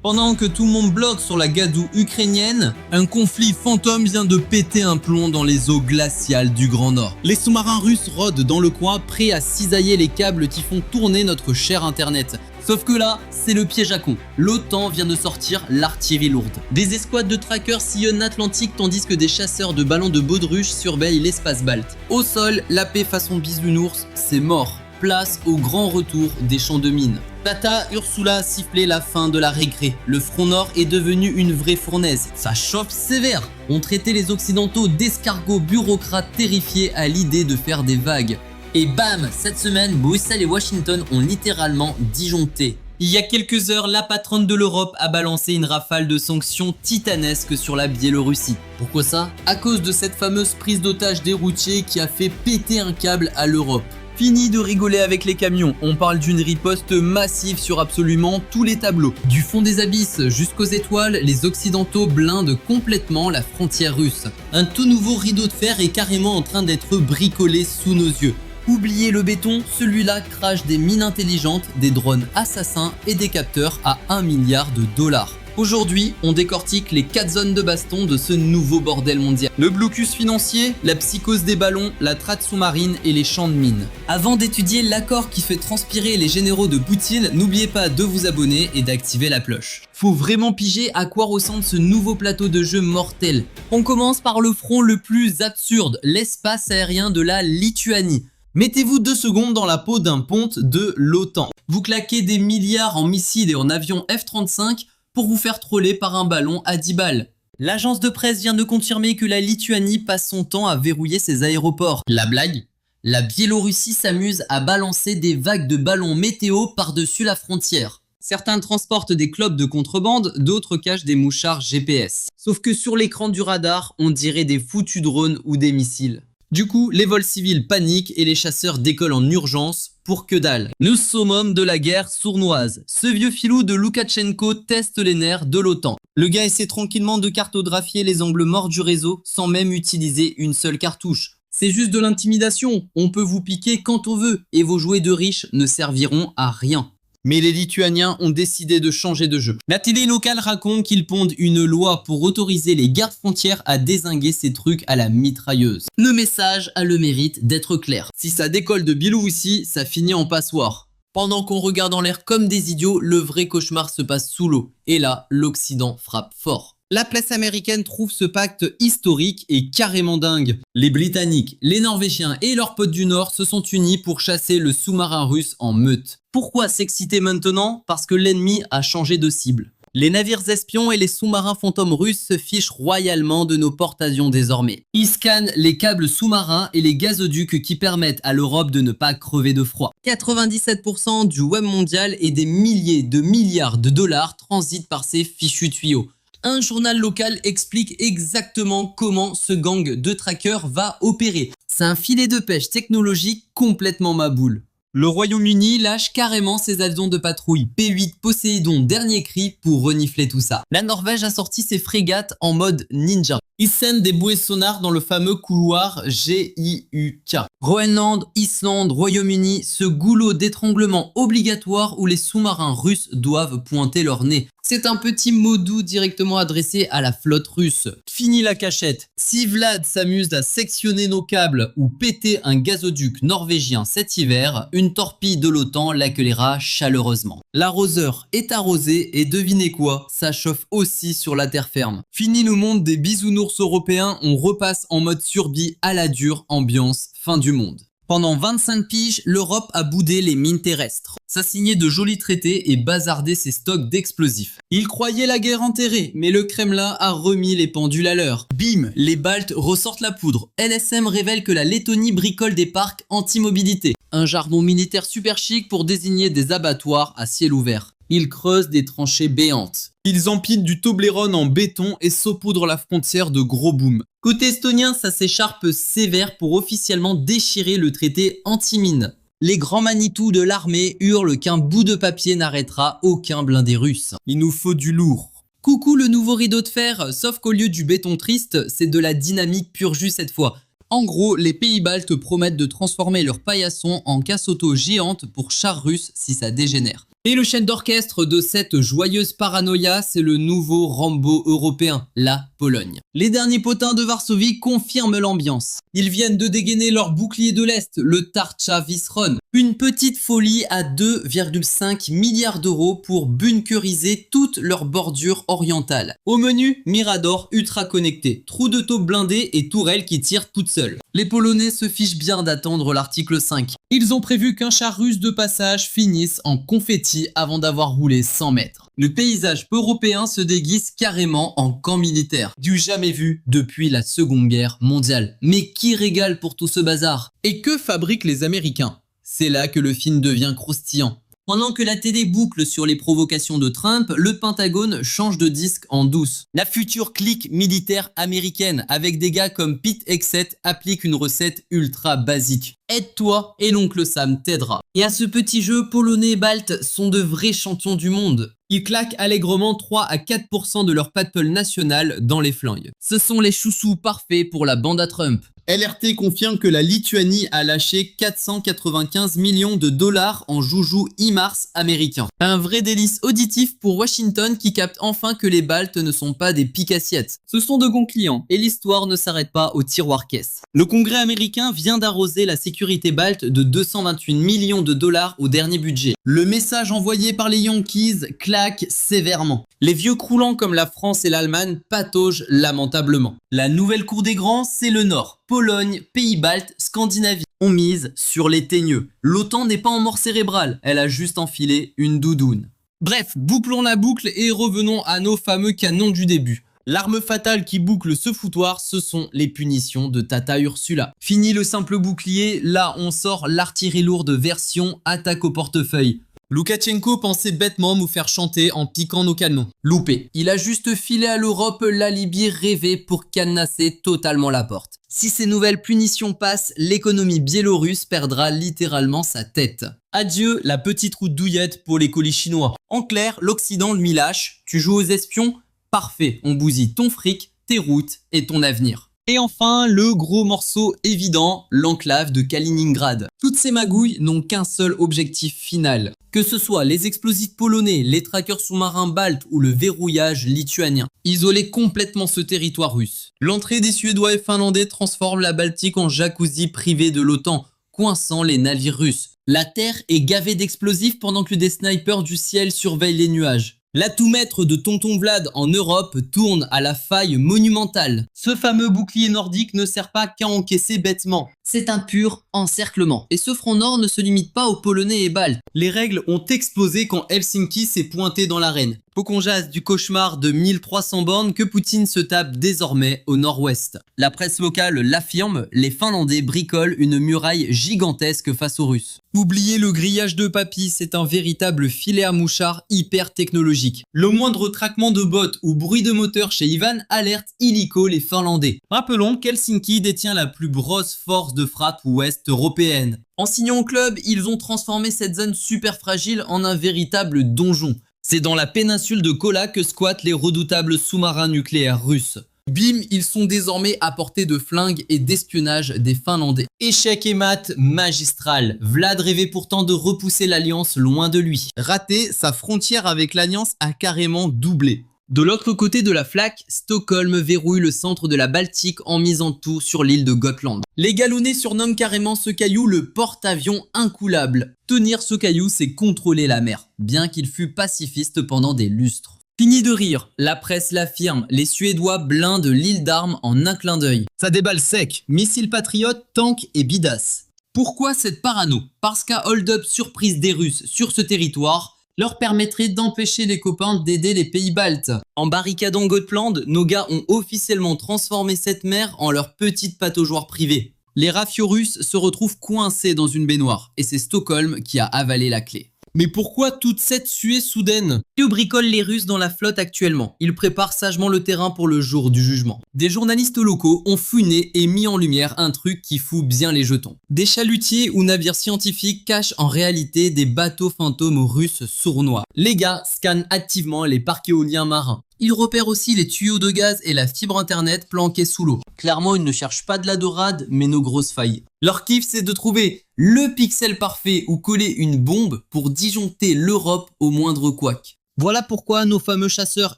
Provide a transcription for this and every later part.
Pendant que tout le monde bloque sur la gadoue ukrainienne, un conflit fantôme vient de péter un plomb dans les eaux glaciales du Grand Nord. Les sous-marins russes rôdent dans le coin, prêts à cisailler les câbles qui font tourner notre cher internet. Sauf que là, c'est le piège à con. L'OTAN vient de sortir l'artillerie lourde. Des escouades de trackers sillonnent l'Atlantique tandis que des chasseurs de ballons de baudruche surveillent l'espace balte. Au sol, la paix façon bisounours, c'est mort. Place au grand retour des champs de mines. Tata Ursula sifflait la fin de la récré. Le front nord est devenu une vraie fournaise. Ça chauffe sévère. On traitait les occidentaux d'escargots bureaucrates terrifiés à l'idée de faire des vagues. Et bam, cette semaine, Bruxelles et Washington ont littéralement disjoncté. Il y a quelques heures, la patronne de l'Europe a balancé une rafale de sanctions titanesques sur la Biélorussie. Pourquoi ça? À cause de cette fameuse prise d'otage des routiers qui a fait péter un câble à l'Europe. Fini de rigoler avec les camions, on parle d'une riposte massive sur absolument tous les tableaux. Du fond des abysses jusqu'aux étoiles, les occidentaux blindent complètement la frontière russe. Un tout nouveau rideau de fer est carrément en train d'être bricolé sous nos yeux. Oubliez le béton, celui-là crache des mines intelligentes, des drones assassins et des capteurs à 1 milliard de dollars. Aujourd'hui, on décortique les 4 zones de baston de ce nouveau bordel mondial. Le blocus financier, la psychose des ballons, la traite sous-marine et les champs de mines. Avant d'étudier l'accord qui fait transpirer les généraux de Poutine, n'oubliez pas de vous abonner et d'activer la cloche. Faut vraiment piger à quoi ressemble ce nouveau plateau de jeu mortel. On commence par le front le plus absurde, l'espace aérien de la Lituanie. Mettez-vous 2 secondes dans la peau d'un ponte de l'OTAN. Vous claquez des milliards en missiles et en avions F-35 pour vous faire troller par un ballon à 10 balles. L'agence de presse vient de confirmer que la Lituanie passe son temps à verrouiller ses aéroports. La blague? La Biélorussie s'amuse à balancer des vagues de ballons météo par-dessus la frontière. Certains transportent des clopes de contrebande, d'autres cachent des mouchards GPS. Sauf que sur l'écran du radar, on dirait des foutus drones ou des missiles. Du coup, les vols civils paniquent et les chasseurs décollent en urgence pour que dalle. Nous sommes hommes de la guerre sournoise. Ce vieux filou de Loukachenko teste les nerfs de l'OTAN. Le gars essaie tranquillement de cartographier les angles morts du réseau sans même utiliser une seule cartouche. C'est juste de l'intimidation, on peut vous piquer quand on veut et vos jouets de riches ne serviront à rien. Mais les Lituaniens ont décidé de changer de jeu. La télé locale raconte qu'ils pondent une loi pour autoriser les gardes frontières à dézinguer ces trucs à la mitrailleuse. Le message a le mérite d'être clair. Si ça décolle de Biélorussie, ça finit en passoire. Pendant qu'on regarde en l'air comme des idiots, le vrai cauchemar se passe sous l'eau. Et là, l'Occident frappe fort. La presse américaine trouve ce pacte historique et carrément dingue. Les Britanniques, les Norvégiens et leurs potes du Nord se sont unis pour chasser le sous-marin russe en meute. Pourquoi s'exciter maintenant? Parce que l'ennemi a changé de cible. Les navires espions et les sous-marins fantômes russes se fichent royalement de nos porte-avions désormais. Ils scannent les câbles sous-marins et les gazoducs qui permettent à l'Europe de ne pas crever de froid. 97% du web mondial et des milliers de milliards de dollars transitent par ces fichus tuyaux. Un journal local explique exactement comment ce gang de trackers va opérer. C'est un filet de pêche technologique complètement maboule. Le Royaume-Uni lâche carrément ses avions de patrouille P8 Poséidon dernier cri pour renifler tout ça. La Norvège a sorti ses frégates en mode ninja. Ils scènent des bouées sonars dans le fameux couloir GIUK. Groenland, Islande, Royaume-Uni, ce goulot d'étranglement obligatoire où les sous-marins russes doivent pointer leur nez. C'est un petit mot doux directement adressé à la flotte russe. Fini la cachette. Si Vlad s'amuse à sectionner nos câbles ou péter un gazoduc norvégien cet hiver, une torpille de l'OTAN l'accueillera chaleureusement. L'arroseur est arrosé et devinez quoi, ça chauffe aussi sur la terre ferme. Fini le monde des bisounours européens, on repasse en mode survie à la dure, ambiance fin du monde. Pendant 25 piges, l'Europe a boudé les mines terrestres. Ça signait de jolis traités et bazardé ses stocks d'explosifs. Ils croyaient la guerre enterrée, mais le Kremlin a remis les pendules à l'heure. Bim, les Baltes ressortent la poudre. LSM révèle que la Lettonie bricole des parcs anti-mobilité. Un jargon militaire super chic pour désigner des abattoirs à ciel ouvert. Ils creusent des tranchées béantes. Ils empilent du Toblerone en béton et saupoudrent la frontière de gros booms. Côté estonien, ça s'écharpe sévère pour officiellement déchirer le traité anti-mine. Les grands Manitou de l'armée hurlent qu'un bout de papier n'arrêtera aucun blindé russe. Il nous faut du lourd. Coucou le nouveau rideau de fer, sauf qu'au lieu du béton triste, c'est de la dynamique pur jus cette fois. En gros, les pays baltes promettent de transformer leurs paillassons en casse auto géantes pour chars russes si ça dégénère. Et le chef d'orchestre de cette joyeuse paranoïa, c'est le nouveau Rambo européen, la Pologne. Les derniers potins de Varsovie confirment l'ambiance. Ils viennent de dégainer leur bouclier de l'Est, le Tarcza Wysron. Une petite folie à 2,5 milliards d'euros pour bunkeriser toute leur bordure orientale. Au menu, Mirador ultra connecté, trou de taupe blindé et tourelle qui tire toute seule. Les Polonais se fichent bien d'attendre l'article 5. Ils ont prévu qu'un char russe de passage finisse en confetti avant d'avoir roulé 100 mètres. Le paysage européen se déguise carrément en camp militaire, du jamais vu depuis la Seconde Guerre mondiale. Mais qui régale pour tout ce bazar? Et que fabriquent les Américains? C'est là que le film devient croustillant. Pendant que la télé boucle sur les provocations de Trump, le Pentagone change de disque en douce. La future clique militaire américaine avec des gars comme Pete Hegseth applique une recette ultra basique. Aide-toi et l'oncle Sam t'aidera. Et à ce petit jeu, Polonais et Baltes sont de vrais champions du monde. Ils claquent allègrement 3 à 4% de leur paddle national dans les flingues. Ce sont les chouchous parfaits pour la bande à Trump. LRT confirme que la Lituanie a lâché 495 millions de dollars en joujou IMARS américain. Un vrai délice auditif pour Washington qui capte enfin que les Baltes ne sont pas des pique-assiettes. Ce sont de bons clients et l'histoire ne s'arrête pas au tiroir-caisse. Le Congrès américain vient d'arroser la sécurité balte de 228 millions de dollars au dernier budget. Le message envoyé par les Yankees claque sévèrement. Les vieux croulants comme la France et l'Allemagne pataugent lamentablement. La nouvelle cour des grands, c'est le Nord. Pologne, Pays-Baltes, Scandinavie. On mise sur les teigneux. L'OTAN n'est pas en mort cérébrale, elle a juste enfilé une doudoune. Bref, bouclons la boucle et revenons à nos fameux canons du début. L'arme fatale qui boucle ce foutoir, ce sont les punitions de Tata Ursula. Fini le simple bouclier, là on sort l'artillerie lourde version attaque au portefeuille. Loukachenko pensait bêtement nous faire chanter en piquant nos canons. Loupé. Il a juste filé à l'Europe l'alibi rêvé pour cadenasser totalement la porte. Si ces nouvelles punitions passent, l'économie biélorusse perdra littéralement sa tête. Adieu la petite route douillette pour les colis chinois. En clair, l'Occident lui lâche. Tu joues aux espions? Parfait, on bousille ton fric, tes routes et ton avenir. Et enfin, le gros morceau évident, l'enclave de Kaliningrad. Toutes ces magouilles n'ont qu'un seul objectif final. Que ce soit les explosifs polonais, les trackers sous-marins baltes ou le verrouillage lituanien. Isoler complètement ce territoire russe. L'entrée des Suédois et Finlandais transforme la Baltique en jacuzzi privé de l'OTAN, coinçant les navires russes. La terre est gavée d'explosifs pendant que des snipers du ciel surveillent les nuages. L'atout maître de Tonton Vlad en Europe tourne à la faille monumentale. Ce fameux bouclier nordique ne sert pas qu'à encaisser bêtement. C'est un pur encerclement. Et ce front nord ne se limite pas aux Polonais et Baltes. Les règles ont explosé quand Helsinki s'est pointé dans l'arène. Faut qu'on jase du cauchemar de 1300 bornes que Poutine se tape désormais au nord-ouest. La presse locale l'affirme, les Finlandais bricolent une muraille gigantesque face aux Russes. Oubliez le grillage de papy, c'est un véritable filet à mouchard hyper technologique. Le moindre craquement de bottes ou bruit de moteur chez Ivan alerte illico les Finlandais. Rappelons qu'Helsinki détient la plus grosse force de frappe ouest européenne. En signant au club, ils ont transformé cette zone super fragile en un véritable donjon. C'est dans la péninsule de Kola que squattent les redoutables sous-marins nucléaires russes. Bim, ils sont désormais à portée de flingues et d'espionnage des Finlandais. Échec et mat magistral. Vlad rêvait pourtant de repousser l'Alliance loin de lui. Raté, sa frontière avec l'Alliance a carrément doublé. De l'autre côté de la flaque, Stockholm verrouille le centre de la Baltique en misant tout sur l'île de Gotland. Les Galonnais surnomment carrément ce caillou le porte-avions incoulable. Tenir ce caillou, c'est contrôler la mer, bien qu'il fût pacifiste pendant des lustres. Fini de rire, la presse l'affirme, les Suédois blindent l'île d'armes en un clin d'œil. Ça déballe sec, missiles patriotes, tanks et bidas. Pourquoi cette parano? Parce qu'un hold-up surprise des Russes sur ce territoire leur permettrait d'empêcher les copains d'aider les pays baltes. En barricadant Gotland, nos gars ont officiellement transformé cette mer en leur petite pataugeoire privée. Les rafios russes se retrouvent coincés dans une baignoire et c'est Stockholm qui a avalé la clé. Mais pourquoi toute cette suée soudaine? Que bricolent les Russes dans la flotte actuellement? Ils préparent sagement le terrain pour le jour du jugement. Des journalistes locaux ont fouiné et mis en lumière un truc qui fout bien les jetons. Des chalutiers ou navires scientifiques cachent en réalité des bateaux fantômes russes sournois. Les gars scannent activement les parcs éoliens marins. Ils repèrent aussi les tuyaux de gaz et la fibre internet planqués sous l'eau. Clairement, ils ne cherchent pas de la dorade, mais nos grosses failles. Leur kiff, c'est de trouver le pixel parfait ou coller une bombe pour disjoncter l'Europe au moindre couac. Voilà pourquoi nos fameux chasseurs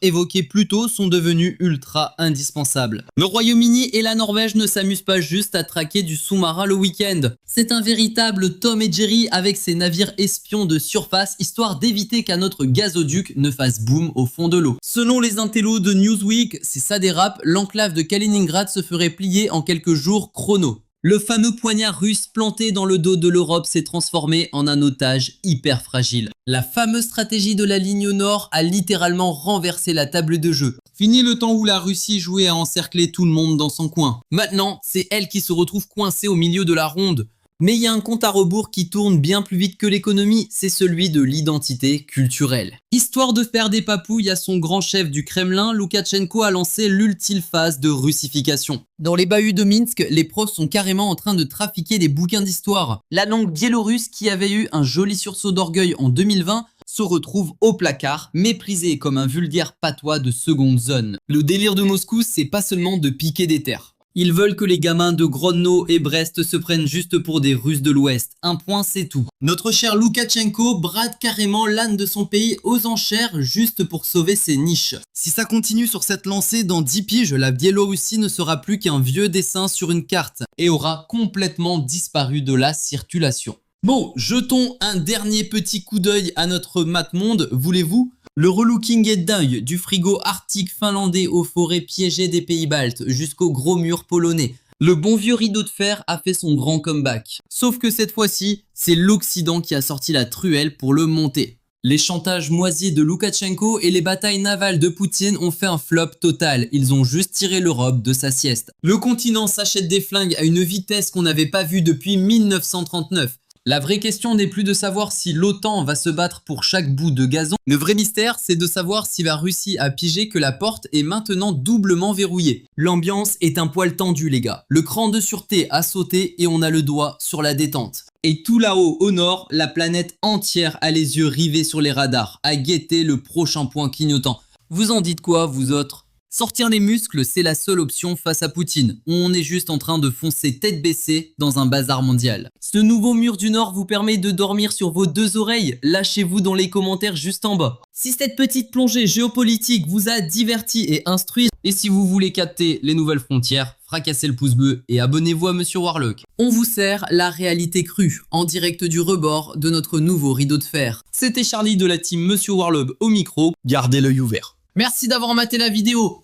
évoqués plus tôt sont devenus ultra indispensables. Le Royaume-Uni et la Norvège ne s'amusent pas juste à traquer du sous-marin le week-end. C'est un véritable Tom et Jerry avec ses navires espions de surface, histoire d'éviter qu'un autre gazoduc ne fasse boom au fond de l'eau. Selon les intellos de Newsweek, si ça dérape, l'enclave de Kaliningrad se ferait plier en quelques jours chrono. Le fameux poignard russe planté dans le dos de l'Europe s'est transformé en un otage hyper fragile. La fameuse stratégie de la ligne nord a littéralement renversé la table de jeu. Fini le temps où la Russie jouait à encercler tout le monde dans son coin. Maintenant, c'est elle qui se retrouve coincée au milieu de la ronde. Mais il y a un compte à rebours qui tourne bien plus vite que l'économie, c'est celui de l'identité culturelle. Histoire de faire des papouilles à son grand chef du Kremlin, Loukachenko a lancé l'ultime phase de russification. Dans les bahuts de Minsk, les profs sont carrément en train de trafiquer des bouquins d'histoire. La langue biélorusse, qui avait eu un joli sursaut d'orgueil en 2020, se retrouve au placard, méprisée comme un vulgaire patois de seconde zone. Le délire de Moscou, c'est pas seulement de piquer des terres. Ils veulent que les gamins de Grodno et Brest se prennent juste pour des Russes de l'Ouest. Un point, c'est tout. Notre cher Loukachenko brade carrément l'âne de son pays aux enchères juste pour sauver ses niches. Si ça continue sur cette lancée, dans 10 piges, la Biélorussie ne sera plus qu'un vieux dessin sur une carte et aura complètement disparu de la circulation. Bon, jetons un dernier petit coup d'œil à notre map-monde, voulez-vous ? Le relooking est dingue, du frigo arctique finlandais aux forêts piégées des pays baltes jusqu'au gros mur polonais. Le bon vieux rideau de fer a fait son grand comeback. Sauf que cette fois-ci, c'est l'Occident qui a sorti la truelle pour le monter. Les chantages moisis de Loukachenko et les batailles navales de Poutine ont fait un flop total. Ils ont juste tiré l'Europe de sa sieste. Le continent s'achète des flingues à une vitesse qu'on n'avait pas vue depuis 1939. La vraie question n'est plus de savoir si l'OTAN va se battre pour chaque bout de gazon. Le vrai mystère, c'est de savoir si la Russie a pigé que la porte est maintenant doublement verrouillée. L'ambiance est un poil tendu, les gars. Le cran de sûreté a sauté et on a le doigt sur la détente. Et tout là-haut au nord, la planète entière a les yeux rivés sur les radars, à guetter le prochain point clignotant. Vous en dites quoi, vous autres ? Sortir les muscles, c'est la seule option face à Poutine. On est juste en train de foncer tête baissée dans un bazar mondial. Ce nouveau mur du Nord vous permet de dormir sur vos deux oreilles. Lâchez-vous dans les commentaires juste en bas. Si cette petite plongée géopolitique vous a diverti et instruit, et si vous voulez capter les nouvelles frontières, fracassez le pouce bleu et abonnez-vous à Monsieur Warlock. On vous sert la réalité crue, en direct du rebord de notre nouveau rideau de fer. C'était Charlie de la team Monsieur Warlock au micro. Gardez l'œil ouvert. Merci d'avoir maté la vidéo.